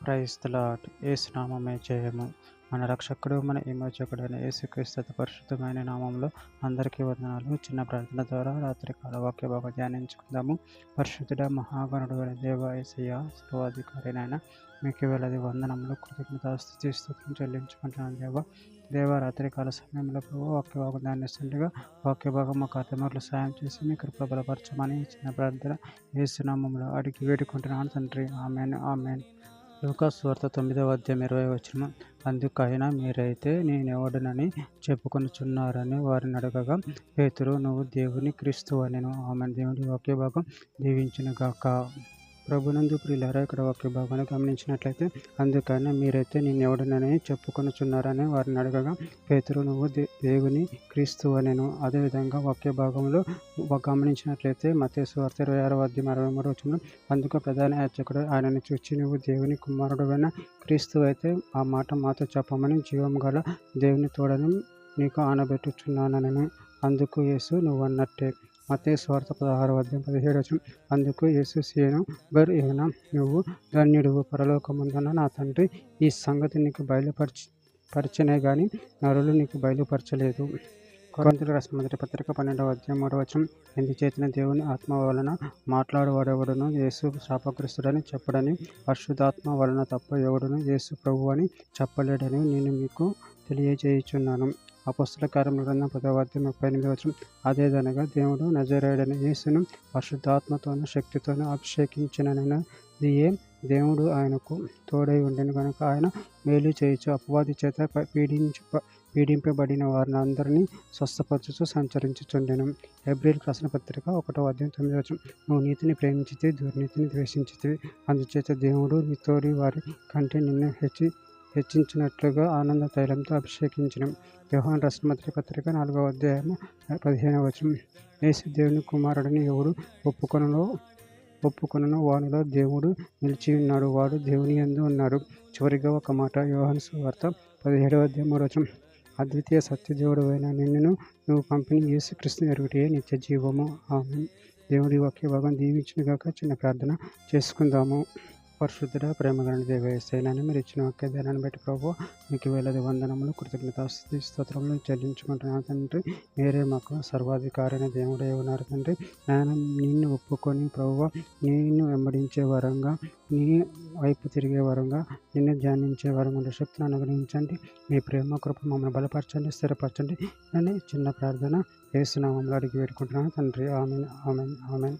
Praise the lord. యేసు నామమే జయము. మన రక్షకుడు, మన విమోచకుడైన యేసుక్రీస్తు అతి పరిశుద్ధమైన నామంలో అందరికీ వందనాలు. చిన్న ప్రార్థన ద్వారా రాత్రికాల వాక్య భాగం ధ్యానించుకుందాము. పరిశుద్ధుడ, మహాగణుడు అయిన దేవ యేసయ్య, సర్వాధికారినైనా మీకు వేలాది వందనములు, కృతజ్ఞతాస్తుతి స్తుతులు చెల్లించుకుంటున్నాను. దేవ రాత్రికాల సమయంలో ప్రభు వాక్య భాగం ధ్యానిస్తుండగా వాక్య భాగం మాకు అర్థమట్లు సాయం చేసి మీ కృప బలపరచమని చిన్న ప్రార్థన యేసు నామములో అడిగి వేడుకుంటున్నాను తండ్రి. ఆమేన్, ఆమేన్. లూకాసు సువార్త 9వ అధ్యాయం 20వ వచనం. అందుకైనా మీరైతే నేనెవడనని చెప్పుకొనుచున్నారని వారిని అడగగా, పేతురు, నువ్వు దేవుని క్రీస్తువనెను. ఆమేన్. దేవుని వాక్య భాగం దీవించునుగాక. ప్రభునందు ప్రియులారా, ఇక్కడ వాక్య భాగాన్ని గమనించినట్లయితే, అందుకైనా మీరైతే నేనెవడనని చెప్పుకొనుచున్నారని వారిని అడగగా, పేతురు, నువ్వు దేవుని క్రీస్తువనెను. అదేవిధంగా వాక్య భాగంలో గమనించినట్లయితే మత్తయి సువార్త 26వ అధ్యాయం 63వ వచనం. అందుకు ప్రధాన యాజకుడు ఆయనను చూచి, నువ్వు దేవుని కుమారుడవైన క్రీస్తు అయితే ఆ మాట మాతో చెప్పమని జీవం గల దేవుని తోడని నీకు ఆనబెట్టుచున్నానని. అందుకు యేసు, నువ్వన్నట్టే. మత్తయి సువార్త 16వ అధ్యాయం 17వ వచనం. అందుకు యేసు సీయోను బర్ యోనా, నువ్వు ధన్యుడువు, పరలోకమందున్న నా తండ్రి ఈ సంగతి నీకు బయలుపరచనే గాని నరులు నీకు బయలుపరచలేదు. కొరింథీయులకు రాసిన మొదటి పత్రిక 12వ అధ్యాయం 3వ వచనం. ఎందుచేతన దేవుని ఆత్మ వలన మాట్లాడువాడెవడును యేసు శాపగ్రస్తుడని చెప్పడని, పరిశుద్ధాత్మ వలన తప్ప ఎవడును యేసు ప్రభువు అని చెప్పలేడని నేను మీకు తెలియజేయుచున్నాను. అపొస్తలుల కార్యముల గ్రంథం 10వ అధ్యాయం 38వ వచనం. అదేదనగా దేవుడు నజరేయుడైన యేసును పరిశుద్ధాత్మతోనూ శక్తితోనూ అభిషేకించినదియే. దేవుడు ఆయనకు తోడై ఉండెను గనుక ఆయన మేలు చేయుచు అపవాది చేత పీడింపబడిన వారిని అందరినీ స్వస్థపరచుచు సంచరించుచుండెను. హెబ్రీయులకు రాసిన పత్రిక 1వ అధ్యాయం 9వ వచనం. నువ్వు నీతిని ప్రేమించితే దుర్నీతిని ద్వేషించితివి, అందుచేత దేవుడు నీ తోడి వారి కంటే నిన్ను హెచ్చించినట్లుగా ఆనంద తైలంతో అభిషేకించను. యోహాను రాసిన మొదటి పత్రిక 4వ అధ్యాయం 15వ వచనం. యేసు దేవుని కుమారుడని ఎవడు ఒప్పుకొనునో వానిలో దేవుడు నిలిచి ఉన్నాడు, వాడు దేవుని యందు ఉన్నాడు. చివరిగా ఒక మాట, యోహాను సువార్త 17వ అధ్యాయం 3వ వచనం. అద్వితీయ సత్యదేవుడైన నిన్ను నువ్వు పంపిన యేసు క్రీస్తుని ఎరుగుటయే నిత్య జీవము. ఆమేన్. దేవుడి వాక్య భాగం దీవించునుగాక. చిన్న ప్రార్థన చేసుకుందాము. పరిశుద్ధుడ, ప్రేమగల దేవ యేసయ్యా, మీరు ఇచ్చిన వాక్య ధ్యానాన్ని బట్టి ప్రభు మీకు వేలాది వందనములు, కృతజ్ఞతాస్తుతి స్తోత్రములు చెల్లించుకుంటున్నాను తండ్రి. మీరే మాకు సర్వాధికారైన దేవుడే ఉన్నారు తండ్రి. నేను నిన్ను ఒప్పుకొని ప్రభువా, నిన్ను వెంబడించే వరంగా, నీ వైపు తిరిగే వరంగా, నిన్ను ధ్యానించే వరంగా శక్తిని అనుగ్రహించండి. మీ ప్రేమ కృప మమ్మల్ని బలపరచండి, స్థిరపరచండి అని చిన్న ప్రార్థన యేసు నామములో అడిగి వేడుకుంటున్నాను తండ్రి. ఆమేన్, ఆమేన్, ఆమేన్.